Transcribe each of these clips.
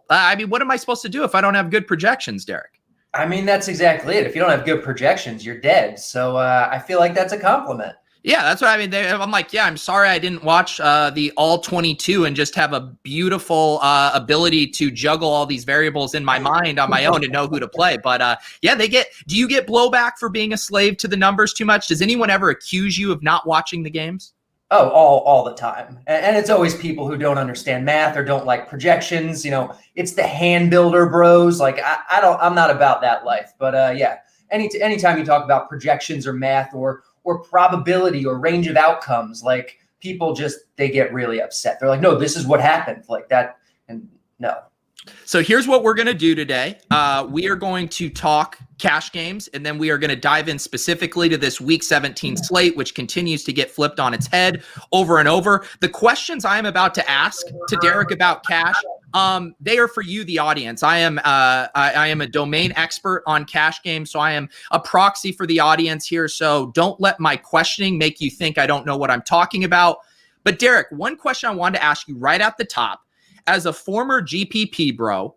I mean, what am I supposed to do if I don't have good projections, Derek? I mean, that's exactly it. If you don't have good projections, you're dead. So I feel like that's a compliment. Yeah, that's what I mean. I'm like, yeah, I'm sorry I didn't watch the all 22 and just have a beautiful ability to juggle all these variables in my mind on my own and know who to play. But yeah, do you get blowback for being a slave to the numbers too much? Does anyone ever accuse you of not watching the games? Oh, all the time. And it's always people who don't understand math or don't like projections. It's the hand builder bros. Like I'm not about that life. But yeah, anytime you talk about projections or math or probability or range of outcomes, like people they get really upset. They're like, no, this is what happened, like that. And no. So here's what we're going to do today. We are going to talk cash games, and then we are going to dive in specifically to this Week 17 slate, which continues to get flipped on its head over and over. The questions I am about to ask to Derek about cash, they are for you, the audience. I am a domain expert on cash games, so I am a proxy for the audience here. So don't let my questioning make you think I don't know what I'm talking about. But Derek, one question I wanted to ask you right at the top. As a former GPP bro,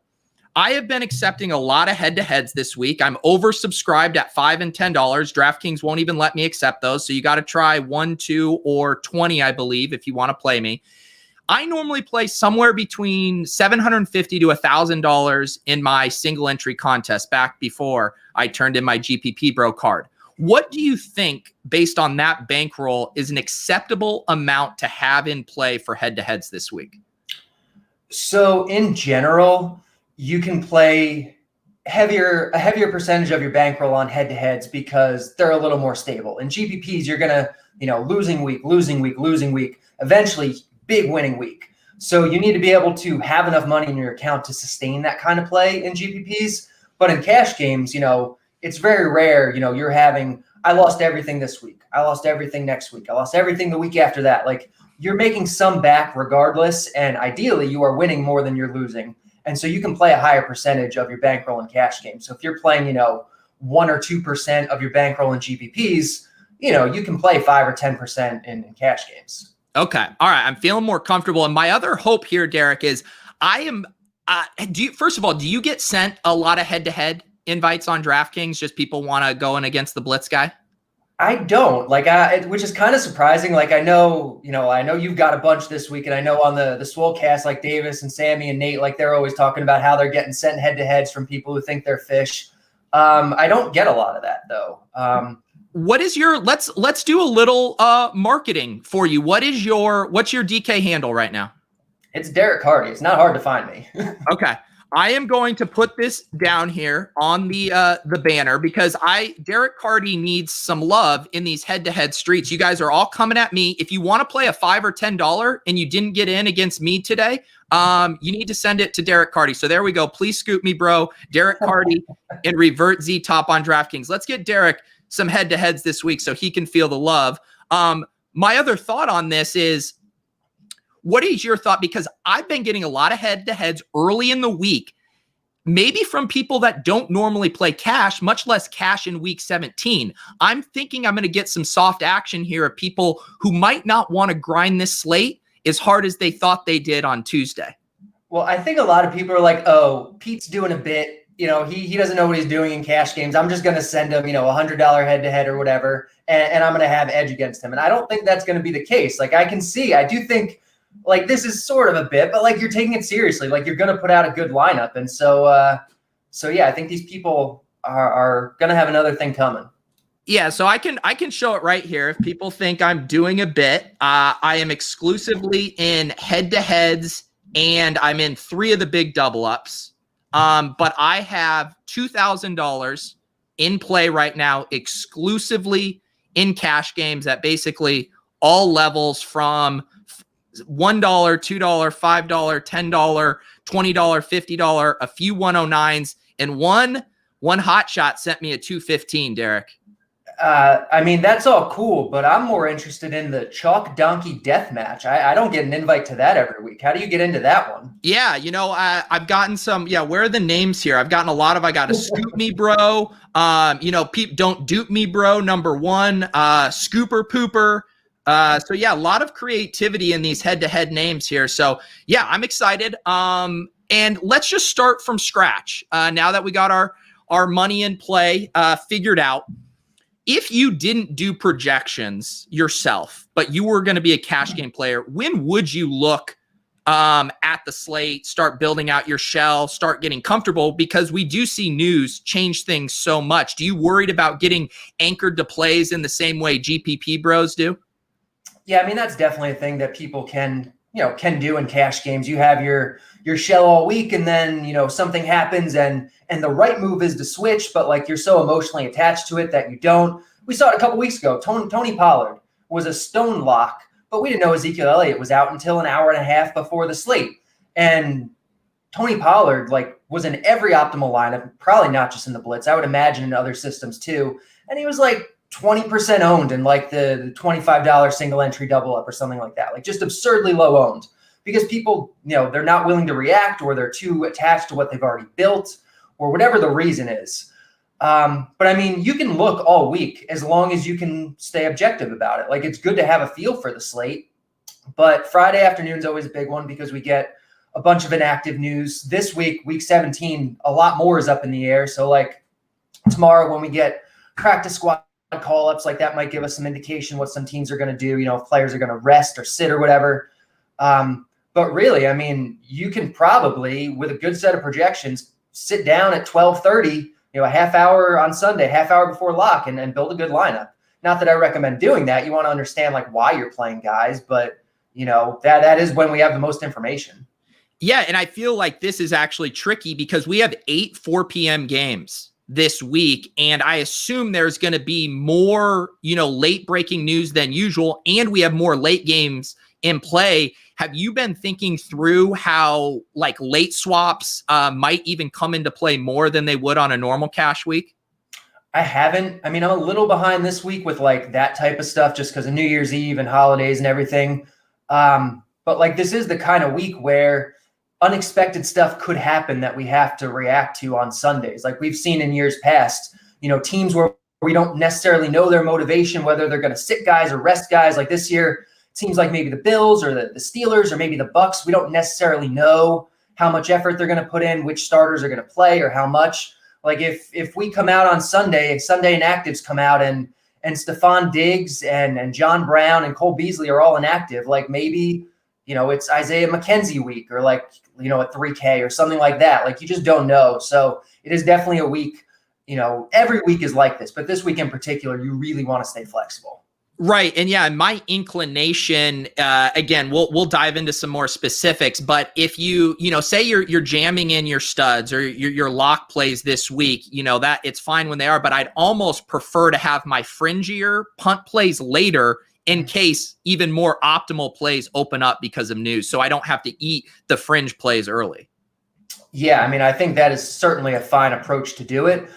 I have been accepting a lot of head-to-heads this week. I'm oversubscribed at $5 and $10. DraftKings won't even let me accept those. So you got to try 1, 2, or 20, I believe, if you want to play me. I normally play somewhere between $750 to $1,000 in my single entry contest back before I turned in my GPP bro card. What do you think, based on that bankroll, is an acceptable amount to have in play for head-to-heads this week? So in general, you can play a heavier percentage of your bankroll on head-to-heads because they're a little more stable. In GPPs, you're going to, losing week, eventually big winning week. So you need to be able to have enough money in your account to sustain that kind of play in GPPs. But in cash games, it's very rare, you're having, I lost everything this week. I lost everything next week. I lost everything the week after that. Like, you're making some back regardless, and ideally you are winning more than you're losing. And so you can play a higher percentage of your bankroll in cash games. So if you're playing, 1 or 2% of your bankroll in GPPs, you can play 5 or 10% in cash games. Okay. All right. I'm feeling more comfortable. And my other hope here, Derek, is first of all, do you get sent a lot of head-to-head invites on DraftKings? Just people want to go in against the Blitz guy? I don't which is kind of surprising. Like I know you've got a bunch this week, and I know on the Swolecast, like Davis and Sammy and Nate, like they're always talking about how they're getting sent head-to-heads from people who think they're fish. I don't get a lot of that though. What is your let's do a little marketing for you. What's your DK handle right now? It's Derek Carty. It's not hard to find me. Okay. I am going to put this down here on the banner because Derek Carty needs some love in these head-to-head streets. You guys are all coming at me. If you want to play a $5 or $10 and you didn't get in against me today, you need to send it to Derek Carty. So there we go. Please scoop me, bro. Derek Carty and revert Z top on DraftKings. Let's get Derek some head-to-heads this week so he can feel the love. My other thought on this is, what is your thought? Because I've been getting a lot of head-to-heads early in the week, maybe from people that don't normally play cash, much less cash in Week 17. I'm thinking I'm going to get some soft action here of people who might not want to grind this slate as hard as they thought they did on Tuesday. Well, I think a lot of people are like, oh, Pete's doing a bit. He doesn't know what he's doing in cash games. I'm just going to send him, $100 head-to-head or whatever, and I'm going to have edge against him. And I don't think that's going to be the case. Like, I do think, like, this is sort of a bit, but like, you're taking it seriously. Like, you're going to put out a good lineup. And so yeah, I think these people are going to have another thing coming. Yeah. So I can show it right here. If people think I'm doing a bit, I am exclusively in head-to-heads and I'm in 3 of the big double ups. But I have $2,000 in play right now, exclusively in cash games at basically all levels from $1, $2, $5, $10, $20, $50, a few 109s, and one hot shot sent me a 215, Derek. I mean, that's all cool, but I'm more interested in the chalk donkey death match. I don't get an invite to that every week. How do you get into that one? Yeah, I've gotten some. Yeah, where are the names here? I've gotten a lot of. I got a scoop me, bro. Don't dupe me, bro. Number 1, scooper pooper. So yeah, a lot of creativity in these head-to-head names here. So yeah, I'm excited. And let's just start from scratch. Now that we got our money in play figured out, if you didn't do projections yourself, but you were going to be a cash game player, when would you look at the slate, start building out your shell, start getting comfortable? Because we do see news change things so much. Do you worried about getting anchored to plays in the same way GPP bros do? Yeah, I mean, that's definitely a thing that people can do in cash games. You have your shell all week, and then, something happens and the right move is to switch, but like you're so emotionally attached to it that you don't. We saw it a couple weeks ago. Tony Pollard was a stone lock, but we didn't know Ezekiel Elliott was out until an hour and a half before the slate. And Tony Pollard was in every optimal lineup, probably not just in the blitz. I would imagine in other systems too. And he was 20% owned in the $25 single entry double up or something like that. Just absurdly low owned because people, they're not willing to react, or they're too attached to what they've already built, or whatever the reason is. But I mean, you can look all week as long as you can stay objective about it. It's good to have a feel for the slate, but Friday afternoon is always a big one because we get a bunch of inactive news. This week, week 17, a lot more is up in the air. So tomorrow when we get practice squad call-ups, that might give us some indication what some teams are going to do, if players are going to rest or sit or whatever. But really, I mean, you can probably, with a good set of projections, sit down at 12:30, a half hour on Sunday, half hour before lock, and build a good lineup. Not that I recommend doing that. You want to understand why you're playing guys, but that is when we have the most information. Yeah, and I feel like this is actually tricky because we have 8 4 p.m. games this week, and I assume there's going to be more, late breaking news than usual, and we have more late games in play. Have you been thinking through how late swaps might even come into play more than they would on a normal cash week? I haven't. I mean, I'm a little behind this week with that type of stuff just because of New Year's Eve and holidays and everything. But this is the kind of week where unexpected stuff could happen that we have to react to on Sundays. We've seen in years past, teams where we don't necessarily know their motivation, whether they're going to sit guys or rest guys. This year, it seems like maybe the Bills or the Steelers or maybe the Bucks, we don't necessarily know how much effort they're going to put in, which starters are going to play or how much. If we come out on Sunday and Sunday inactives come out and Stephon Diggs and John Brown and Cole Beasley are all inactive, maybe, it's Isaiah McKenzie week or a 3K or something like that. You just don't know. So it is definitely a week, every week is like this, but this week in particular, you really want to stay flexible. Right. And yeah, my inclination, again, we'll dive into some more specifics, but if you say you're jamming in your studs or your lock plays this week, that it's fine when they are, but I'd almost prefer to have my fringier punt plays later in case even more optimal plays open up because of news. So I don't have to eat the fringe plays early. Yeah. I mean, I think that is certainly a fine approach to do it,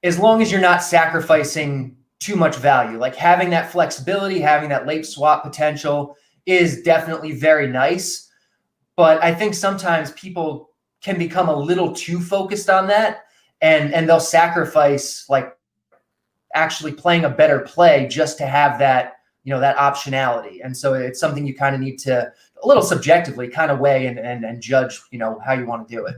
as long as you're not sacrificing too much value. Having that flexibility, having that late swap potential is definitely very nice. But I think sometimes people can become a little too focused on that and they'll sacrifice actually playing a better play just to have that, that optionality. And so it's something you kind of need to a little subjectively kind of weigh and judge, how you want to do it.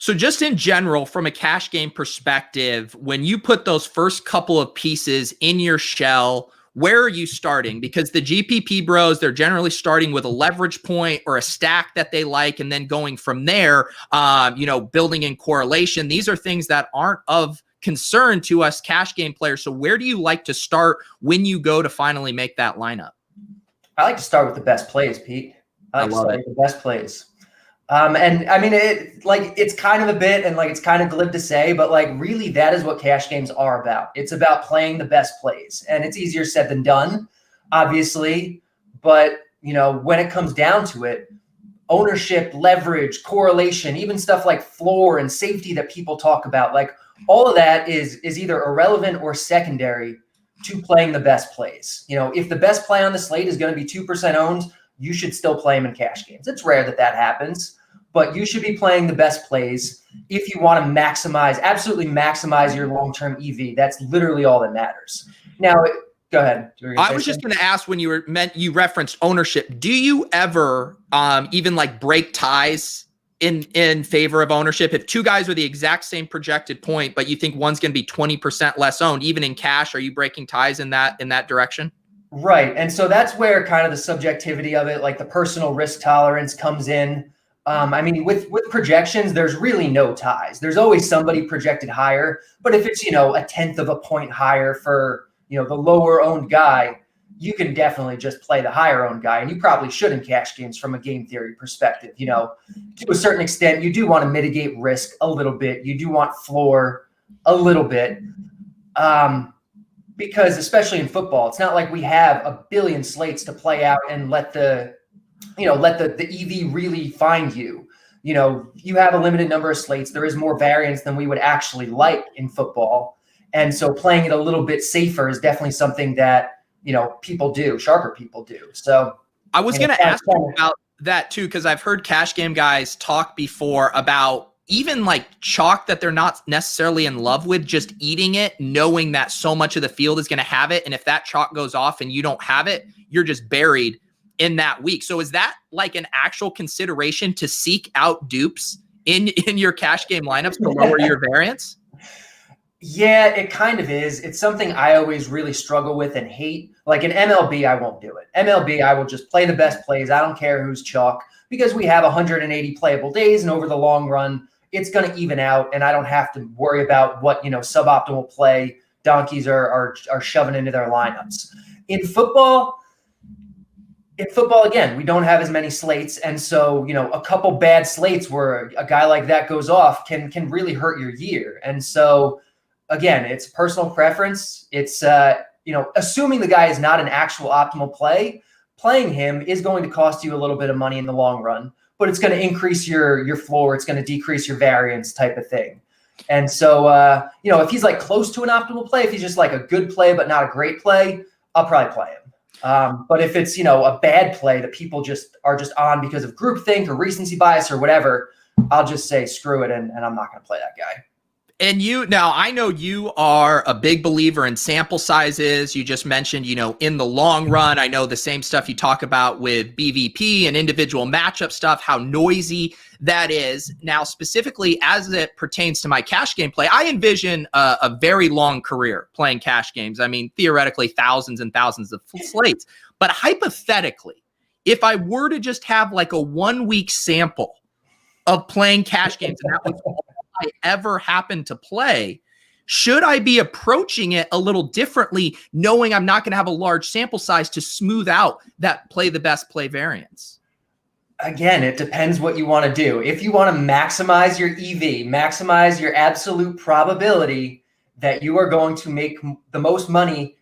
So just in general, from a cash game perspective, when you put those first couple of pieces in your shell, where are you starting? Because the GPP bros, they're generally starting with a leverage point or a stack that they like, and then going from there, building in correlation. These are things that aren't of concern to us cash game players. So where do you like to start when you go to finally make that lineup? I like to start with the best plays, Pete. I like to start with the best plays. And I mean, it's kind of a bit and it's kind of glib to say, but really that is what cash games are about. It's about playing the best plays, and it's easier said than done, obviously. But, when it comes down to it, ownership, leverage, correlation, even stuff like floor and safety that people talk about, all of that is either irrelevant or secondary to playing the best plays. If the best play on the slate is going to be 2% owned, you should still play them in cash games. It's rare that happens, but you should be playing the best plays if you want to absolutely maximize your long-term EV. That's literally all that matters. Now, go ahead. I was just going to ask, when you referenced ownership, do you ever even break ties in favor of ownership? If two guys with the exact same projected point, but you think one's going to be 20% less owned, even in cash, are you breaking ties in that direction? Right. And so that's where kind of the subjectivity of it, like the personal risk tolerance comes in. I mean, with projections, there's really no ties. There's always somebody projected higher. But if it's, a tenth of a point higher for, the lower owned guy, you can definitely just play the higher owned guy. And you probably should in cash games from a game theory perspective. To a certain extent, you do want to mitigate risk a little bit. You do want floor a little bit. Because especially in football, it's not like we have a billion slates to play out and let the EV really find you. You have a limited number of slates. There is more variance than we would actually like in football. And so playing it a little bit safer is definitely something that, people do, sharper people do. So I was going to ask you about that too, because I've heard cash game guys talk before about even like chalk that they're not necessarily in love with, just eating it, knowing that so much of the field is going to have it. And if that chalk goes off and you don't have it, you're just buried in that week. So is that like an actual consideration to seek out dupes in your cash game lineups to lower your variance? Yeah, it kind of is. It's something I always really struggle with and hate. Like in MLB, I won't do it. MLB, I will just play the best plays. I don't care who's chalk because we have 180 playable days, and over the long run, it's going to even out, and I don't have to worry about what, suboptimal play donkeys are shoving into their lineups. In football, again, we don't have as many slates, and so, a couple bad slates where a guy like that goes off can really hurt your year. And so, again, it's personal preference. It's, assuming the guy is not an actual optimal play, playing him is going to cost you a little bit of money in the long run, but it's going to increase your floor. It's going to decrease your variance type of thing. And so, if he's like close to an optimal play, if he's just like a good play but not a great play, I'll probably play him. But if it's, a bad play that people are just on because of groupthink or recency bias or whatever, I'll just say screw it, and I'm not going to play that guy. And now I know you are a big believer in sample sizes. You just mentioned, in the long run, I know the same stuff you talk about with BVP and individual matchup stuff, how noisy that is. Now, specifically as it pertains to my cash game play, I envision a very long career playing cash games. I mean, theoretically, thousands and thousands of slates. But hypothetically, if I were to just have like a 1 week sample of playing cash games, and that was all I ever happen to play, should I be approaching it a little differently, knowing I'm not going to have a large sample size to smooth out that play the best play variance? Again, it depends what you want to do. If you want to maximize your EV, maximize your absolute probability that you are going to make the most money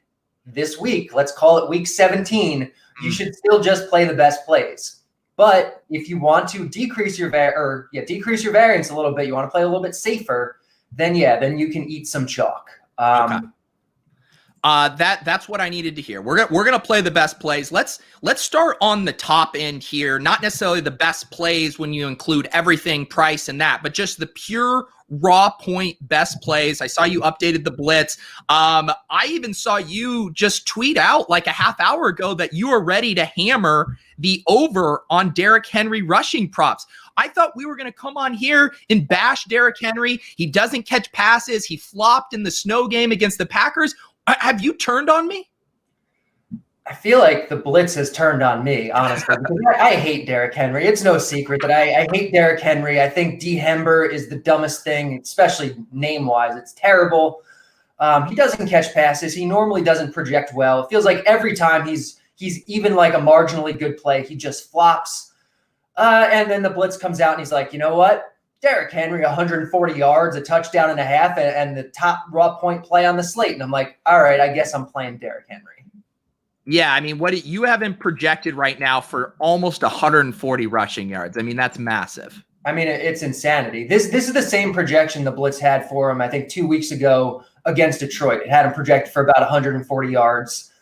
this week, let's call it week 17, you should still just play the best plays. But if you want to decrease your variance a little bit, you want to play a little bit safer, then you can eat some chalk. Okay. That's what I needed to hear. We're gonna play the best plays. Let's start on the top end here. Not necessarily the best plays when you include everything, price, and that, but just the pure raw point best plays. I saw you updated the blitz. I even saw you just tweet out like a half hour ago that you are ready to hammer the over on Derek Henry rushing props. I thought we were going to come on here and bash Derek Henry. He doesn't catch passes. He flopped in the snow game against the Packers. Have you turned on me? I feel like the blitz has turned on me, honestly, because I hate Derek Henry. It's no secret that I hate Derek Henry. I think D-Hember is the dumbest thing, especially name-wise. It's terrible. He doesn't catch passes. He normally doesn't project well. It feels like every time he's even like a marginally good play, he just flops. And then the blitz comes out and he's like, you know what? Derek Henry, 140 yards, a touchdown and a half, and the top raw point play on the slate. And I'm like, all right, I guess I'm playing Derek Henry. Yeah, I mean, what you have him projected right now for almost 140 rushing yards. I mean, that's massive. I mean, it's insanity. This is the same projection the blitz had for him, I think, 2 weeks ago against Detroit. It had him projected for about 140 yards.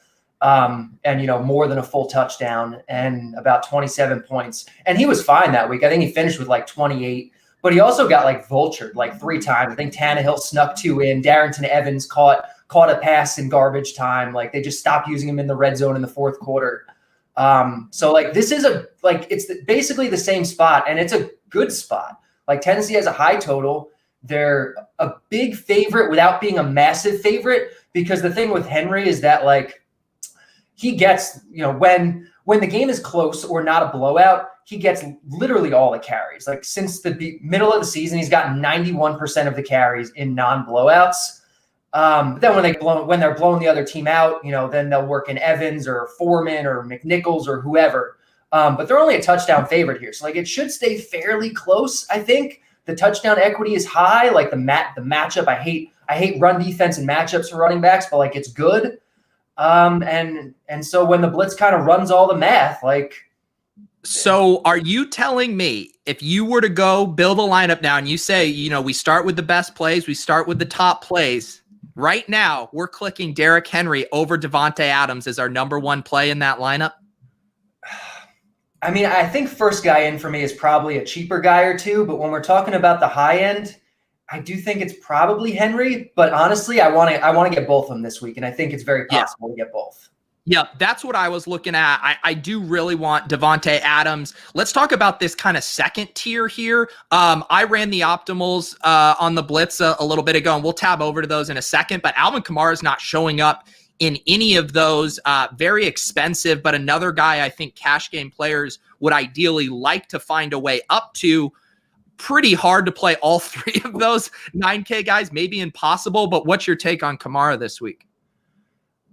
And, more than a full touchdown and about 27 points. And he was fine that week. I think he finished with like 28, but he also got like vultured like 3 times. I think Tannehill snuck 2 in. Darrington Evans caught a pass in garbage time. Like they just stopped using him in the red zone in the fourth quarter. So like this is it's basically the same spot, and it's a good spot. Like Tennessee has a high total. They're a big favorite without being a massive favorite, because the thing with Henry is that like he gets, when the game is close or not a blowout, he gets literally all the carries. Like since the middle of the season, he's gotten 91% of the carries in non-blowouts. Then when they're blowing the other team out, then they'll work in Evans or Foreman or McNichols or whoever. But they're only a touchdown favorite here. So like it should stay fairly close. I think the touchdown equity is high. Like the matchup, I hate run defense and matchups for running backs, but like it's good. And so when the blitz kind of runs all the math, like. So are you telling me if you were to go build a lineup now and you say, we start with the best plays, we start with the top plays, right now we're clicking Derek Henry over Davante Adams as our number one play in that lineup? I mean, I think first guy in for me is probably a cheaper guy or two, but when we're talking about the high end, I do think it's probably Henry, but honestly, I want to get both of them this week, and I think it's very possible to get both. Yeah, that's what I was looking at. I do really want Davante Adams. Let's talk about this kind of second tier here. I ran the optimals on the blitz a little bit ago, and we'll tab over to those in a second, but Alvin Kamara is not showing up in any of those. Very expensive, but another guy I think cash game players would ideally like to find a way up to. Pretty hard to play all three of those 9K guys, maybe impossible, but what's your take on Kamara this week?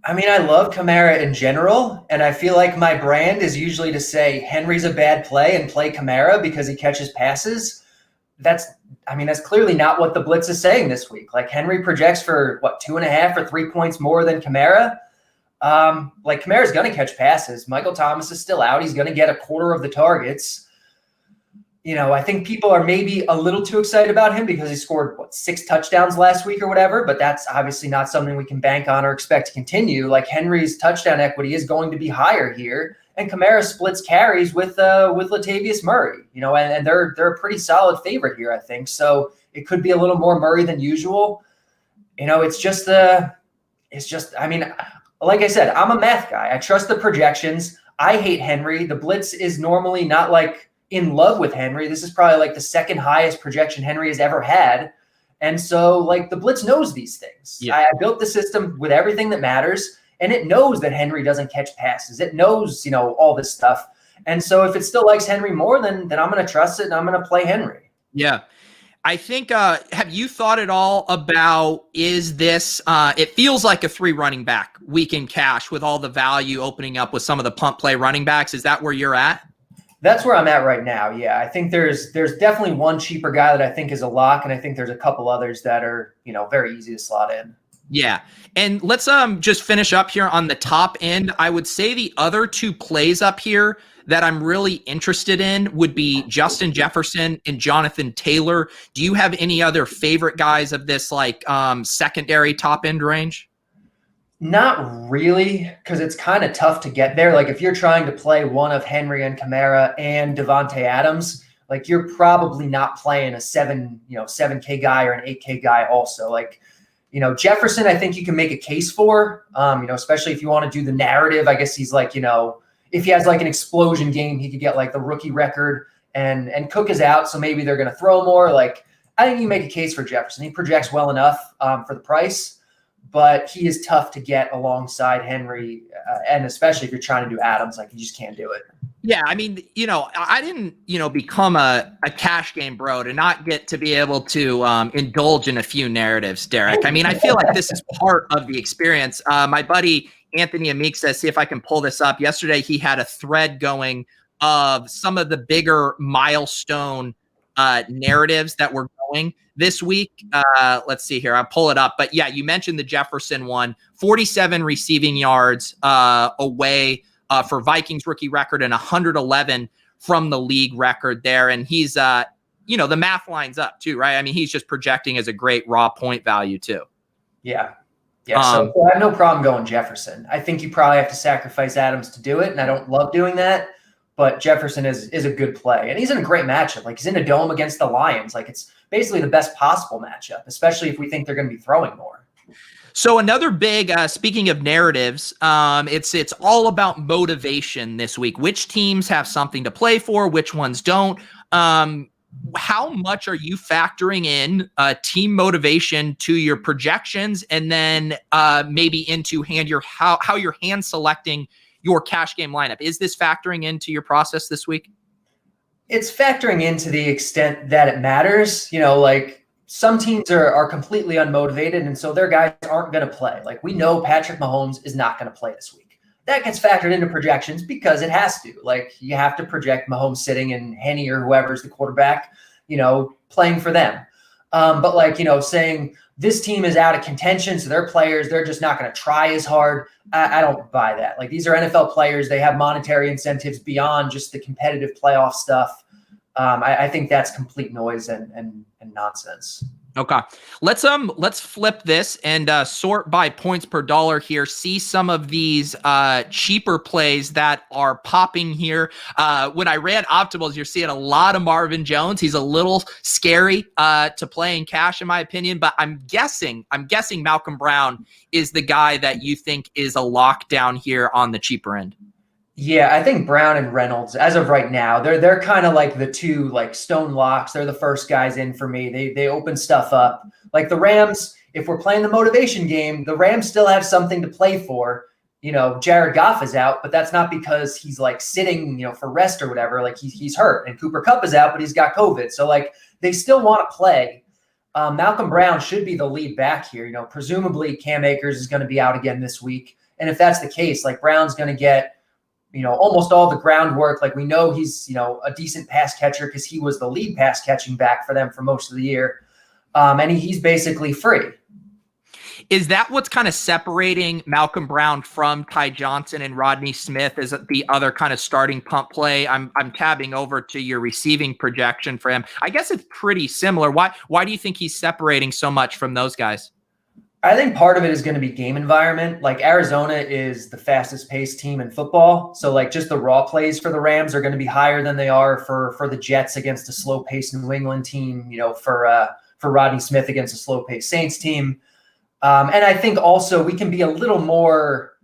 I mean, I love Kamara in general, and I feel like my brand is usually to say Henry's a bad play and play Kamara because he catches passes. That's clearly not what the blitz is saying this week. Like Henry projects for 2.5 or 3 points more than Kamara. Like Kamara's going to catch passes. Michael Thomas is still out. He's going to get a quarter of the targets. I think people are maybe a little too excited about him because he scored 6 touchdowns last week or whatever, but that's obviously not something we can bank on or expect to continue. Like Henry's touchdown equity is going to be higher here, and Kamara splits carries with Latavius Murray, and they're a pretty solid favorite here, I think. So it could be a little more Murray than usual. It's just like I said, I'm a math guy. I trust the projections. I hate Henry. The blitz is normally not like in love with Henry. This is probably like the second highest projection Henry has ever had. And so like the blitz knows these things. Yeah. I built the system with everything that matters, and it knows that Henry doesn't catch passes. It knows, all this stuff. And so if it still likes Henry more, then I'm going to trust it and I'm going to play Henry. Yeah. I think, have you thought at all about, is this, it feels like a 3 running back week in cash with all the value opening up with some of the punt play running backs. Is that where you're at? That's where I'm at right now. Yeah, I think there's definitely one cheaper guy that I think is a lock, and I think there's a couple others that are, very easy to slot in. Yeah. And let's just finish up here on the top end. I would say the other 2 plays up here that I'm really interested in would be Justin Jefferson and Jonathan Taylor. Do you have any other favorite guys of this secondary top end range? Not really, because it's kind of tough to get there. Like if you're trying to play one of Henry and Kamara and Davante Adams, like you're probably not playing a 7K guy or an 8K guy also. Like, Jefferson, I think you can make a case for, especially if you want to do the narrative. I guess he's like, if he has like an explosion game, he could get like the rookie record, and Cook is out. So maybe they're going to throw more. Like, I think you make a case for Jefferson. He projects well enough for the price. But he is tough to get alongside Henry, and especially if you're trying to do Adams, like you just can't do it. Yeah, I mean, I didn't, become a cash game bro to not get to be able to indulge in a few narratives, Derek. I mean, I feel like this is part of the experience. My buddy Anthony Amik says, see if I can pull this up. Yesterday, he had a thread going of some of the bigger milestone narratives that were going this week. Let's see here. I'll pull it up. But yeah, you mentioned the Jefferson one, 47 receiving yards away for Vikings rookie record and 111 from the league record there. And he's, the math lines up too, right? I mean, he's just projecting as a great raw point value too. Yeah. Yeah. So I have no problem going Jefferson. I think you probably have to sacrifice Adams to do it. And I don't love doing that. But Jefferson is a good play. And he's in a great matchup. Like he's in a dome against the Lions. Like it's basically the best possible matchup, especially if we think they're going to be throwing more. So another big, speaking of narratives, it's all about motivation this week. Which teams have something to play for? Which ones don't? how much are you factoring in team motivation to your projections, and then maybe into how you're hand selecting your cash game lineup? Is this factoring into your process this week? It's factoring in to the extent that it matters. Like some teams are completely unmotivated, and so their guys aren't going to play. Like we know Patrick Mahomes is not going to play this week. That gets factored into projections because it has to. Like you have to project Mahomes sitting and Henny or whoever's the quarterback, playing for them. But like, saying this team is out of contention, so their players, they're just not going to try as hard. I don't buy that. Like these are NFL players. They have monetary incentives beyond just the competitive playoff stuff. I think that's complete noise and nonsense. Okay. Let's flip this and sort by points per dollar here. See some of these cheaper plays that are popping here. When I ran optimals, you're seeing a lot of Marvin Jones. He's a little scary to play in cash, in my opinion, but I'm guessing Malcolm Brown is the guy that you think is a lockdown here on the cheaper end. Yeah, I think Brown and Reynolds, as of right now, they're kind of like the two like stone locks. They're the first guys in for me. They open stuff up. Like the Rams, if we're playing the motivation game, the Rams still have something to play for. Jared Goff is out, but that's not because he's like sitting, for rest or whatever. Like he's hurt, and Cooper Kupp is out, but he's got COVID. So like they still want to play. Malcolm Brown should be the lead back here. Presumably Cam Akers is going to be out again this week, and if that's the case, like Brown's going to get almost all the groundwork. Like we know he's, a decent pass catcher because he was the lead pass catching back for them for most of the year. And he's basically free. Is that what's kind of separating Malcolm Brown from Ty Johnson and Rodney Smith as the other kind of starting pump play? I'm tabbing over to your receiving projection for him. I guess it's pretty similar. Why do you think he's separating so much from those guys? I think part of it is going to be game environment. Like Arizona is the fastest paced team in football. So like just the raw plays for the Rams are going to be higher than they are for the Jets against a slow paced New England team, for Rodney Smith against a slow paced Saints team. And I think also we can be a little more,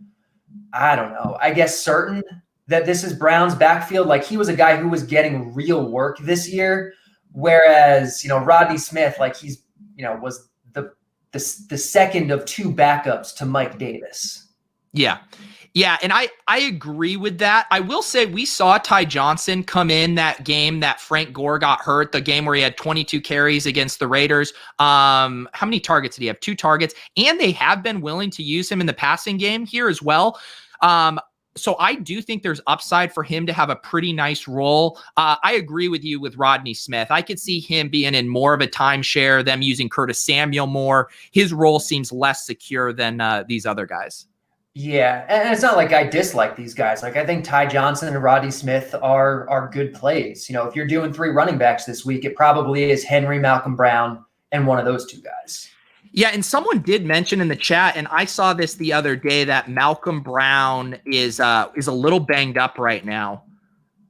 certain that this is Brown's backfield. Like he was a guy who was getting real work this year. Whereas, Rodney Smith, like he's, was the second of two backups to Mike Davis. Yeah. And I agree with that. I will say we saw Ty Johnson come in that game that Frank Gore got hurt, the game where he had 22 carries against the Raiders. How many targets did he have? 2 targets. And they have been willing to use him in the passing game here as well. So I do think there's upside for him to have a pretty nice role. I agree with you with Rodney Smith. I could see him being in more of a timeshare, them using Curtis Samuel more. His role seems less secure than these other guys. Yeah, and it's not like I dislike these guys. Like I think Ty Johnson and Rodney Smith are good plays. If you're doing 3 running backs this week, it probably is Henry, Malcolm Brown, and one of those 2 guys. Yeah, and someone did mention in the chat, and I saw this the other day, that Malcolm Brown is a little banged up right now.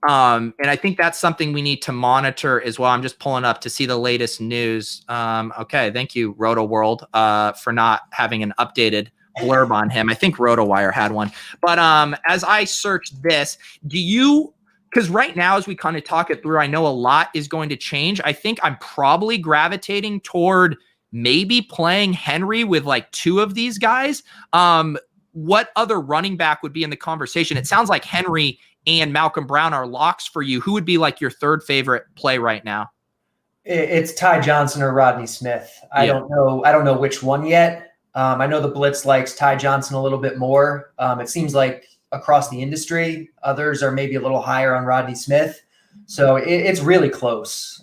And I think that's something we need to monitor as well. I'm just pulling up to see the latest news. Okay, thank you, Roto World, for not having an updated blurb on him. I think RotoWire had one. But as I search this, because right now, as we kind of talk it through, I know a lot is going to change. I think I'm probably gravitating toward maybe playing Henry with like 2 of these guys. What other running back would be in the conversation? It sounds like Henry and Malcolm Brown are locks for you. Who would be like your third favorite play right now? It's Ty Johnson or Rodney Smith. I don't know which one yet. I know the Blitz likes Ty Johnson a little bit more. It seems like across the industry, others are maybe a little higher on Rodney Smith. So it's really close.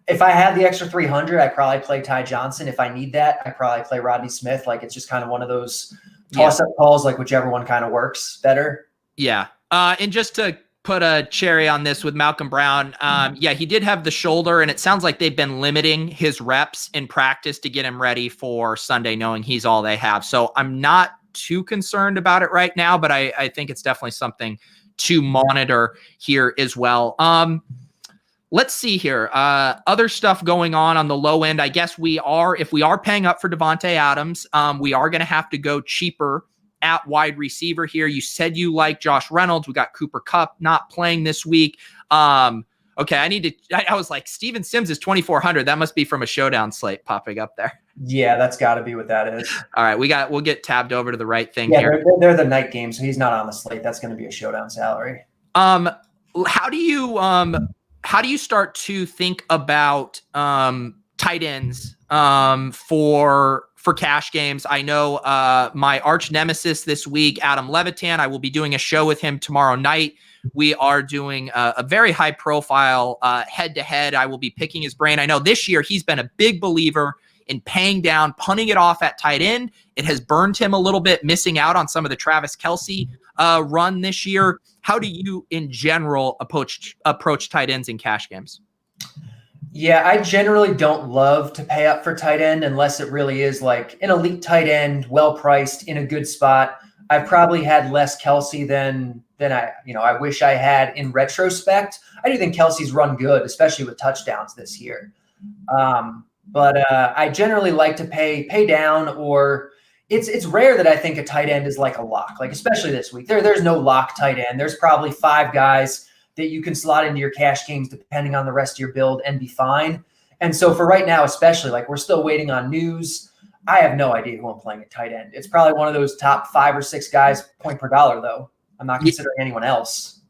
If I had the extra 300, I'd probably play Ty Johnson. If I need that, I'd probably play Rodney Smith. Like it's just kind of one of those toss-up calls, like whichever one kind of works better. Yeah. And just to put a cherry on this with Malcolm Brown, he did have the shoulder, and it sounds like they've been limiting his reps in practice to get him ready for Sunday, knowing he's all they have. So I'm not too concerned about it right now, but I think it's definitely something to monitor here as well. Let's see here. Other stuff going on the low end. I guess if we are paying up for Devontae Adams, we are going to have to go cheaper at wide receiver here. You said you like Josh Reynolds. We got Cooper Kupp not playing this week. Okay, I was like, Steven Sims is 2,400. That must be from a showdown slate popping up there. Yeah, that's got to be what that is. All right, we'll get tabbed over to the right thing Yeah, here. they're the night game, so he's not on the slate. That's going to be a showdown salary. How do you start to think about tight ends for cash games? I know my arch nemesis this week, Adam Levitan. I will be doing a show with him tomorrow night. We are doing a very high profile head-to-head. I will be picking his brain. I know this year he's been a big believer in paying down, punting it off at tight end. It has burned him a little bit, missing out on some of the Travis Kelce run this year. How do you, in general, approach tight ends in cash games? Yeah, I generally don't love to pay up for tight end unless it really is like an elite tight end, well priced, in a good spot. I've probably had less Kelce than I wish I had in retrospect. I do think Kelce's run good, especially with touchdowns this year. But I generally like to pay down, or it's rare that I think a tight end is like a lock, like especially this week. There's no lock tight end. There's probably 5 guys that you can slot into your cash games depending on the rest of your build and be fine. And so for right now, especially, like we're still waiting on news. I have no idea who I'm playing at tight end. It's probably one of those top 5 or 6 guys point per dollar, though. I'm not considering anyone else.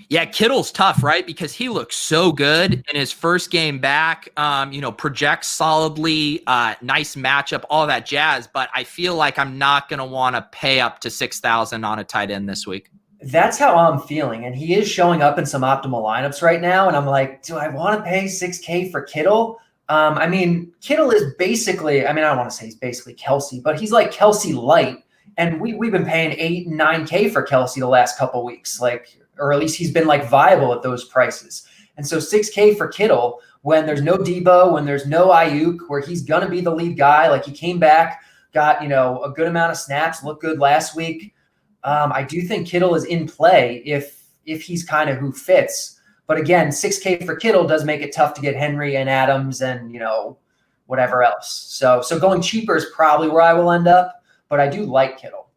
Yeah, Kittle's tough, right? Because he looks so good in his first game back, projects solidly, nice matchup, all that jazz. But I feel like I'm not going to want to pay up to 6,000 on a tight end this week. That's how I'm feeling. And he is showing up in some optimal lineups right now. And I'm like, do I want to pay $6K for Kittle? Kittle is basically, I don't want to say he's basically Kelce, but he's like Kelce light. And we've been paying $8 and $9K for Kelce the last couple weeks, or at least he's been viable at those prices. And so $6K for Kittle, when there's no Debo, when there's no Ayuk, where he's going to be the lead guy, he came back, got, a good amount of snaps, looked good last week. I do think Kittle is in play if he's kind of who fits. But again, $6K for Kittle does make it tough to get Henry and Adams and, whatever else. So going cheaper is probably where I will end up, but I do like Kittle.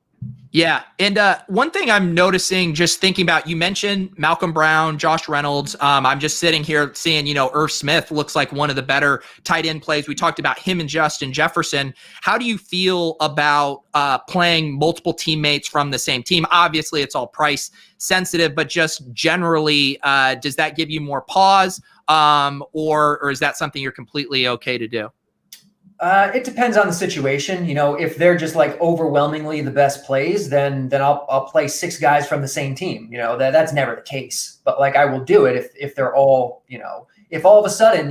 Yeah. And one thing I'm noticing, just thinking about, you mentioned Malcolm Brown, Josh Reynolds. I'm just sitting here seeing, Irv Smith looks like one of the better tight end plays. We talked about him and Justin Jefferson. How do you feel about playing multiple teammates from the same team? Obviously, it's all price sensitive, but just generally, does that give you more pause? Or is that something you're completely okay to do? It depends on the situation. If they're just overwhelmingly the best plays, then I'll play 6 guys from the same team. That's never the case. But I will do it if they're all, if all of a sudden,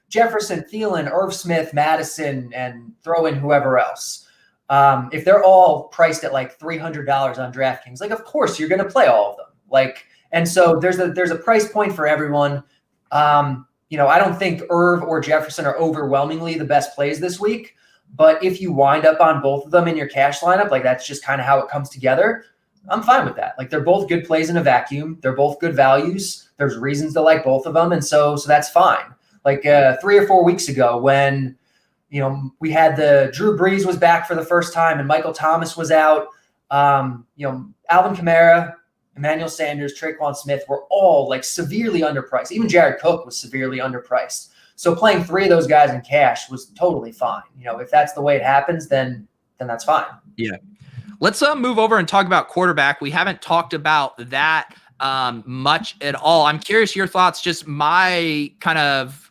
Jefferson, Thielen, Irv Smith, Madison, and throw in whoever else. If they're all priced at $300 on DraftKings, of course you're going to play all of them. And so there's a price point for everyone. I don't think Irv or Jefferson are overwhelmingly the best plays this week, but if you wind up on both of them in your cash lineup, that's just kind of how it comes together. I'm fine with that. They're both good plays in a vacuum. They're both good values. There's reasons to like both of them. And so that's fine. 3 or 4 weeks ago when, we had the Drew Brees was back for the first time and Michael Thomas was out, Alvin Kamara, Emmanuel Sanders, Traquan Smith were all severely underpriced. Even Jared Cook was severely underpriced. So playing 3 of those guys in cash was totally fine. If that's the way it happens, then that's fine. Yeah. Let's move over and talk about quarterback. We haven't talked about that much at all. I'm curious your thoughts, just my kind of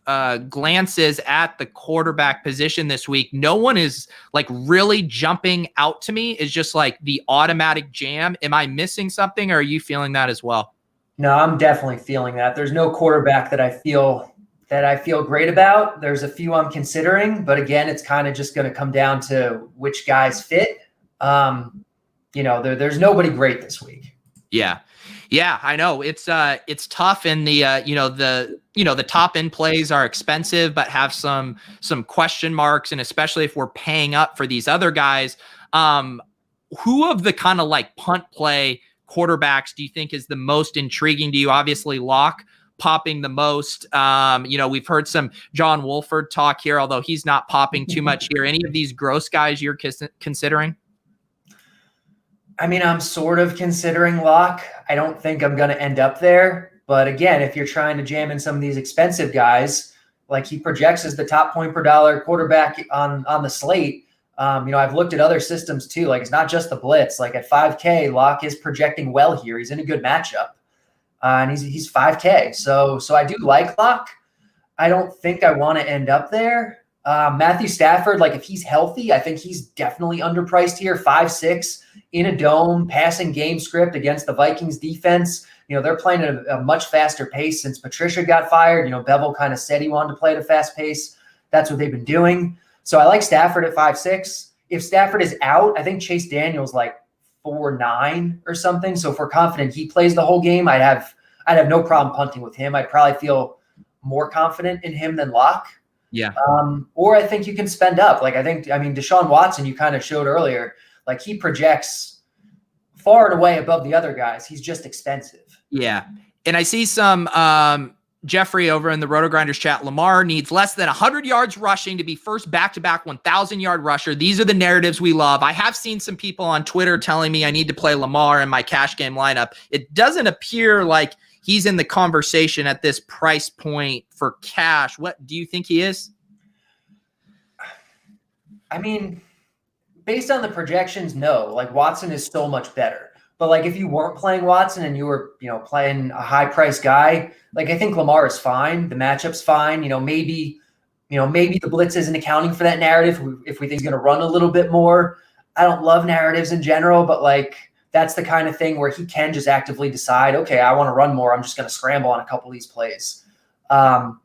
glances at the quarterback position this week. No one is really jumping out to me. Is just the automatic jam. Am I missing something, or are you feeling that as well? No, I'm definitely feeling that. There's no quarterback that I feel great about. There's a few I'm considering, but again, it's kind of just going to come down to which guys fit. There's nobody great this week. Yeah, I know it's tough, and the top end plays are expensive, but have some question marks, and especially if we're paying up for these other guys. Who of the kind of punt play quarterbacks do you think is the most intriguing to you? Obviously, Locke popping the most. We've heard some John Wolford talk here, although he's not popping too much here. Any of these gross guys you're considering? I'm sort of considering Locke. I don't think I'm going to end up there, But again, if you're trying to jam in some of these expensive guys, like he projects as the top point per dollar quarterback on the slate. I've looked at other systems too. Like it's not just the blitz. Like at 5K, Locke is projecting well here. He's in a good matchup, and he's 5K. So I do like Locke. I don't think I want to end up there. Matthew Stafford, like if he's healthy, I think he's definitely underpriced here. 5'6" in a dome, passing game script against the Vikings defense. They're playing at a much faster pace since Patricia got fired. Bevel kind of said he wanted to play at a fast pace. That's what they've been doing. So I like Stafford at 5'6". If Stafford is out, I think Chase Daniel's like 4'9" or something. So if we're confident he plays the whole game, I'd have no problem punting with him. I'd probably feel more confident in him than Locke. Yeah. Or I think you can spend up. Deshaun Watson, you kind of showed earlier, like he projects far and away above the other guys. He's just expensive. Yeah. And I see some Jeffrey over in the RotoGrinders chat. Lamar needs less than 100 yards rushing to be first back-to-back 1,000-yard rusher. These are the narratives we love. I have seen some people on Twitter telling me I need to play Lamar in my cash game lineup. It doesn't appear like he's in the conversation at this price point for cash. What do you think he is? Based on the projections, no. Like Watson is so much better. But like if you weren't playing Watson and you were, playing a high price guy, like I think Lamar is fine. The matchup's fine. Maybe the blitz isn't accounting for that narrative if we think he's going to run a little bit more. I don't love narratives in general, but like that's the kind of thing where he can just actively decide, okay, I want to run more. I'm just going to scramble on a couple of these plays. But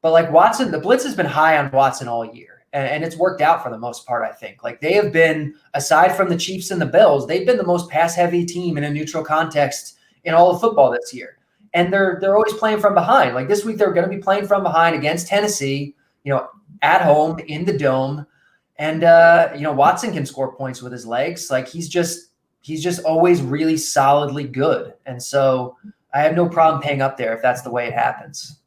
like Watson, the blitz has been high on Watson all year. And it's worked out for the most part, I think. Like they have been, aside from the Chiefs and the Bills, they've been the most pass-heavy team in a neutral context in all of football this year. And they're always playing from behind. Like this week, they're going to be playing from behind against Tennessee, at home in the dome. And Watson can score points with his legs. Like he's just always really solidly good. And so I have no problem paying up there if that's the way it happens.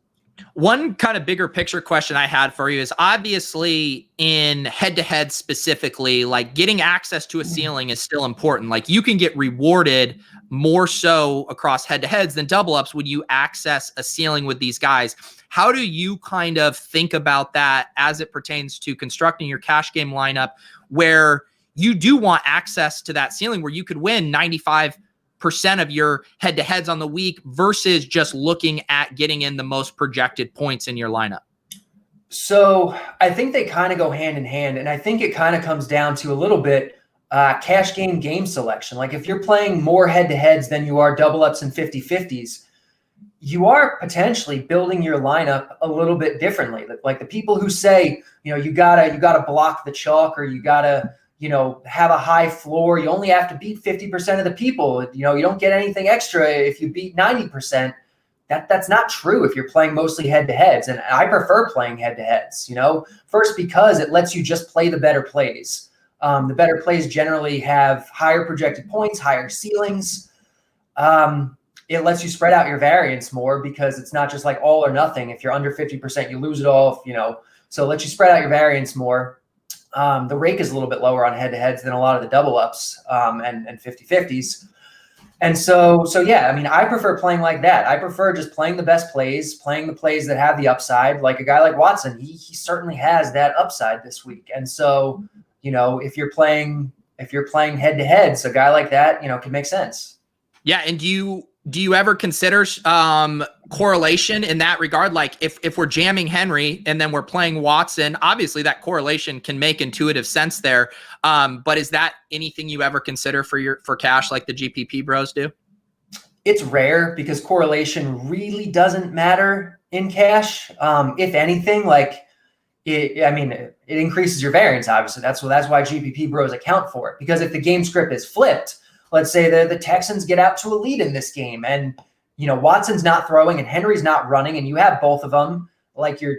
One kind of bigger picture question I had for you is obviously in head-to-head specifically, like getting access to a ceiling is still important. Like you can get rewarded more so across head-to-heads than double-ups when you access a ceiling with these guys. How do you kind of think about that as it pertains to constructing your cash game lineup where you do want access to that ceiling where you could win 95% of your head-to-heads on the week versus just looking at getting in the most projected points in your lineup? So I think they kind of go hand in hand. And I think it kind of comes down to a little bit cash game selection. Like if you're playing more head-to-heads than you are double-ups and 50-50s, you are potentially building your lineup a little bit differently. Like the people who say, you gotta block the chalk or you gotta have a high floor. You only have to beat 50% of the people. You don't get anything extra if you beat 90%. That's not true if you're playing mostly head-to-heads. And I prefer playing head-to-heads, first because it lets you just play the better plays. The better plays generally have higher projected points, higher ceilings. It lets you spread out your variance more because it's not just like all or nothing. If you're under 50%, you lose it all, so it lets you spread out your variance more. The rake is a little bit lower on head-to-heads than a lot of the double-ups and 50-50s. And so yeah, I prefer playing like that. I prefer just playing the best plays, playing the plays that have the upside. Like a guy like Watson, he certainly has that upside this week. And so, if you're playing head-to-heads, a guy like that, can make sense. Yeah, and do you ever consider correlation in that regard? Like if we're jamming Henry and then we're playing Watson, obviously that correlation can make intuitive sense there. But is that anything you ever consider for cash like the GPP bros do? It's rare because correlation really doesn't matter in cash. If anything, like it increases your variance. Obviously, that's why GPP bros account for it. Because if the game script is flipped, let's say the Texans get out to a lead in this game and, Watson's not throwing and Henry's not running and you have both of them, like you're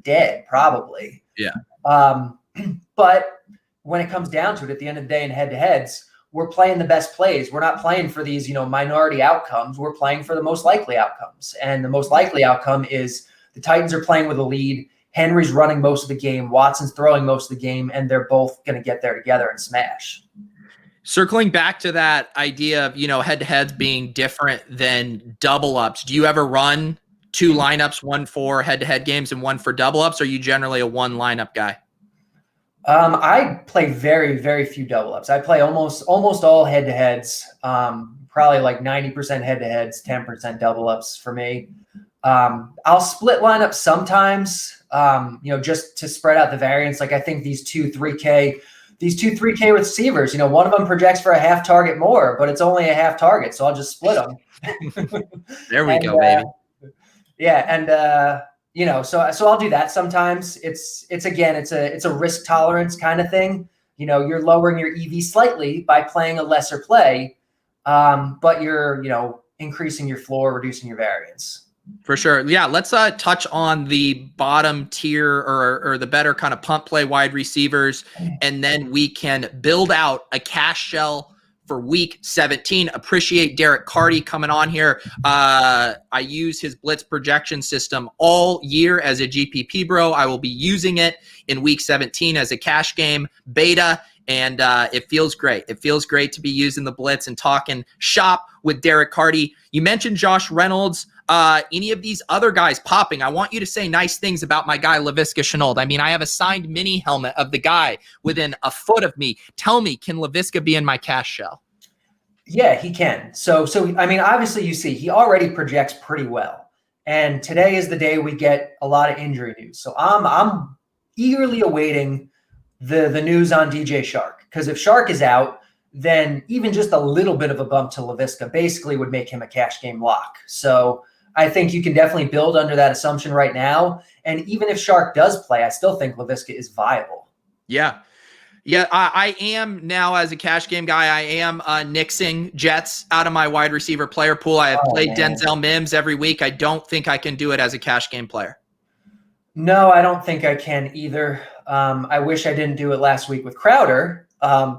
dead probably. Yeah. But when it comes down to it at the end of the day in head-to-heads, we're playing the best plays. We're not playing for these, minority outcomes. We're playing for the most likely outcomes. And the most likely outcome is the Titans are playing with a lead. Henry's running most of the game. Watson's throwing most of the game, and they're both going to get there together and smash. Circling back to that idea of, head-to-heads being different than double-ups, do you ever run two lineups, one for head-to-head games and one for double-ups, or are you generally a one lineup guy? I play very, very few double-ups. I play almost all head-to-heads, probably like 90% head-to-heads, 10% double-ups for me. I'll split lineups sometimes, just to spread out the variance. Like I think these two 3K receivers, one of them projects for a half target more, but it's only a half target. So I'll just split them. There we go, baby. Yeah. And, so I'll do that sometimes. It's a risk tolerance kind of thing. You're lowering your EV slightly by playing a lesser play, but you're, increasing your floor, reducing your variance. For sure. Yeah. Let's touch on the bottom tier or the better kind of pump play wide receivers. And then we can build out a cash shell for week 17. Appreciate Derek Carty coming on here. I use his blitz projection system all year as a GPP bro. I will be using it in week 17 as a cash game beta. And it feels great. It feels great to be using the blitz and talking shop with Derek Carty. You mentioned Josh Reynolds. Any of these other guys popping? I want you to say nice things about my guy, Laviska Shenault. I mean, I have a signed mini helmet of the guy within a foot of me. Tell me, can Laviska be in my cash shell? Yeah, he can. So I mean, obviously you see he already projects pretty well. And today is the day we get a lot of injury news. So I'm eagerly awaiting the news on DJ Chark. Because if Chark is out, then even just a little bit of a bump to Laviska basically would make him a cash game lock. So I think you can definitely build under that assumption right now. And even if Chark does play, I still think Laviska is viable. Yeah. Yeah, I am now as a cash game guy. I am nixing Jets out of my wide receiver player pool. I have played Denzel Mims every week. I don't think I can do it as a cash game player. No, I don't think I can either. I wish I didn't do it last week with Crowder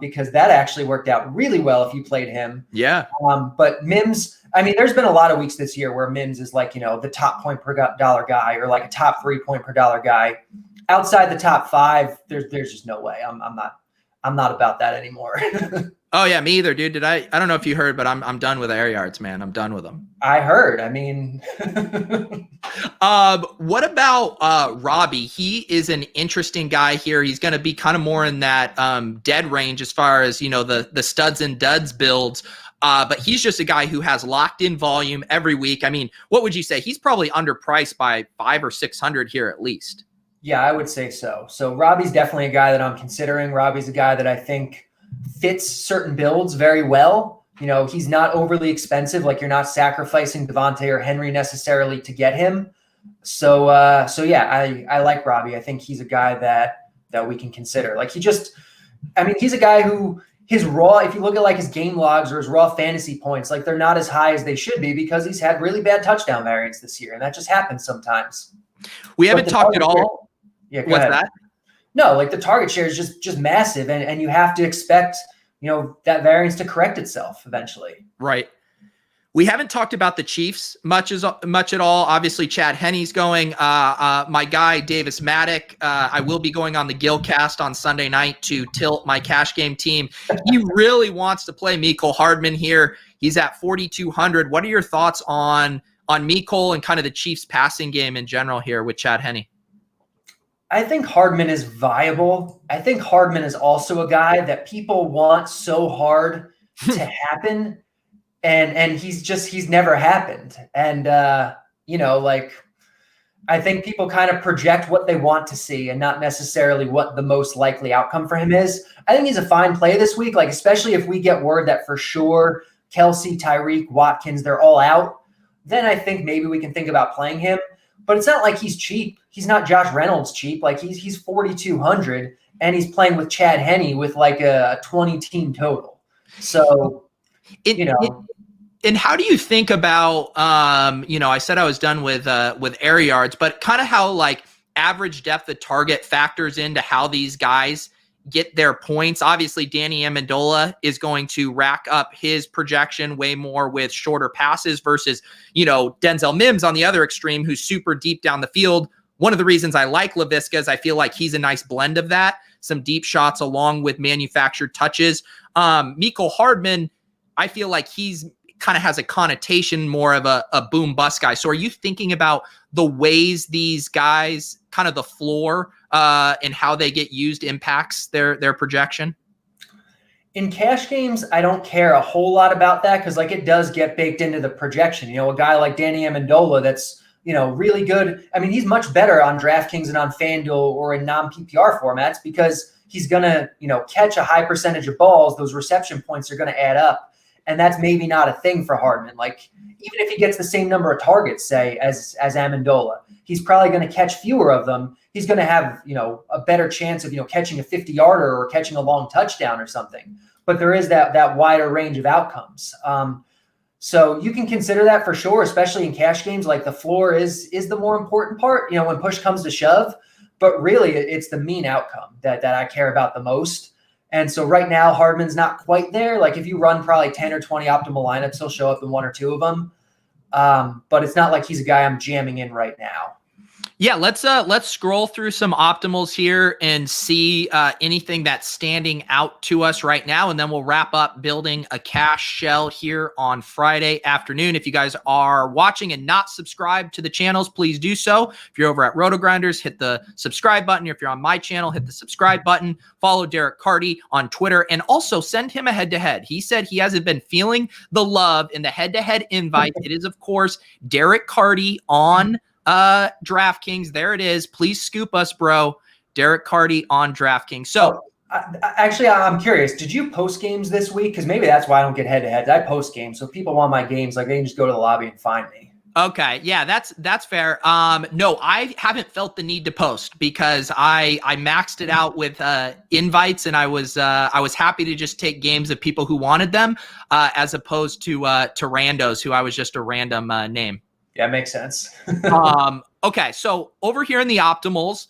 because that actually worked out really well if you played him. Yeah. But Mims, I mean, there's been a lot of weeks this year where Mims is like, the top point per dollar guy or like a top 3 point per dollar guy. Outside the top 5, there's just no way. I'm not about that anymore. Oh yeah, me either, dude. I don't know if you heard, but I'm done with air yards, man. I'm done with them. I heard. I mean, what about Robbie? He is an interesting guy here. He's going to be kind of more in that dead range as far as the studs and duds builds. But he's just a guy who has locked in volume every week. I mean, what would you say? He's probably underpriced by 500 or 600 here at least. Yeah, I would say so. So Robbie's definitely a guy that I'm considering. Robbie's a guy that I think fits certain builds very well. He's not overly expensive. Like you're not sacrificing Devontae or Henry necessarily to get him. So yeah, I like Robbie. I think he's a guy that we can consider. Like he's a guy who his raw, if you look at like his game logs or his raw fantasy points, like they're not as high as they should be because he's had really bad touchdown variance this year. And that just happens sometimes. We haven't talked at all. Yeah, what's that? No, like the target share is just massive, and you have to expect that variance to correct itself eventually. Right. We haven't talked about the Chiefs much at all. Obviously, Chad Henne's going. My guy Davis Maddock. I will be going on the Gilcast on Sunday night to tilt my cash game team. He really wants to play Mecole Hardman here. He's at 4,200. What are your thoughts on Mecole and kind of the Chiefs passing game in general here with Chad Henne? I think Hardman is viable. I think Hardman is also a guy that people want so hard to happen. And he's never happened. And, I think people kind of project what they want to see and not necessarily what the most likely outcome for him is. I think he's a fine play this week, like especially if we get word that for sure Kelsey, Tyreek, Watkins, they're all out. Then I think maybe we can think about playing him. But it's not like he's cheap. He's not Josh Reynolds cheap. Like he's 4,200 and he's playing with Chad Henne with like a 20 team total. So, and how do you think about, I said I was done with air yards, but kind of how like average depth of target factors into how these guys get their points. Obviously, Danny Amendola is going to rack up his projection way more with shorter passes versus, Denzel Mims on the other extreme, who's super deep down the field, one of the reasons I like Laviska is I feel like he's a nice blend of that, some deep shots along with manufactured touches. Mecole Hardman, I feel like he's kind of has a connotation more of a boom bust guy. So are you thinking about the ways these guys, kind of the floor and how they get used impacts their projection? In cash games, I don't care a whole lot about that because like it does get baked into the projection. You know, a guy like Danny Amendola that's, you know, really good. I mean, he's much better on DraftKings and on FanDuel or in non-PPR formats because he's going to, you know, catch a high percentage of balls. Those reception points are going to add up. And that's maybe not a thing for Hardman. Like, even if he gets the same number of targets, say, as Amendola, he's probably going to catch fewer of them. He's going to have, you know, a better chance of, you know, catching a 50-yarder or catching a long touchdown or something. But there is that wider range of outcomes. So you can consider that for sure, especially in cash games. Like the floor is the more important part, you know, when push comes to shove. But really, it's the mean outcome that I care about the most. And so right now, Hardman's not quite there. Like if you run probably 10 or 20 optimal lineups, he'll show up in one or two of them. But it's not like he's a guy I'm jamming in right now. Yeah, let's scroll through some optimals here and see anything that's standing out to us right now, and then we'll wrap up building a cash shell here on Friday afternoon. If you guys are watching and not subscribed to the channels, please do so. If you're over at RotoGrinders, hit the subscribe button. If you're on my channel, hit the subscribe button. Follow Derek Carty on Twitter, and also send him a head-to-head. He said he hasn't been feeling the love in the head-to-head invite. It is, of course, Derek Carty on DraftKings. There it is. Please scoop us, bro. Derek Carty on DraftKings. So actually, I'm curious. Did you post games this week? Because maybe that's why I don't get head to heads. I post games, so if people want my games, like they can just go to the lobby and find me. Okay, yeah, that's fair. No, I haven't felt the need to post because I maxed it out with invites, and I was happy to just take games of people who wanted them, as opposed to randos who I was just a random name. Yeah, makes sense. Okay, so over here in the optimals,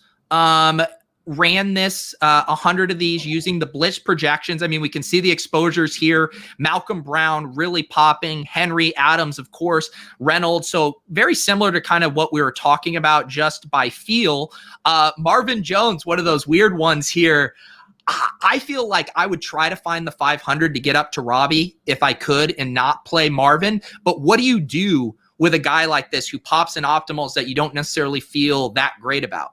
ran this 100 of these using the blitz projections. I mean, we can see the exposures here. Malcolm Brown really popping. Henry, Adams, of course, Reynolds. So very similar to kind of what we were talking about just by feel. Marvin Jones, one of those weird ones here. I feel like I would try to find the 500 to get up to Robbie if I could and not play Marvin. But what do you do with a guy like this who pops in optimals that you don't necessarily feel that great about?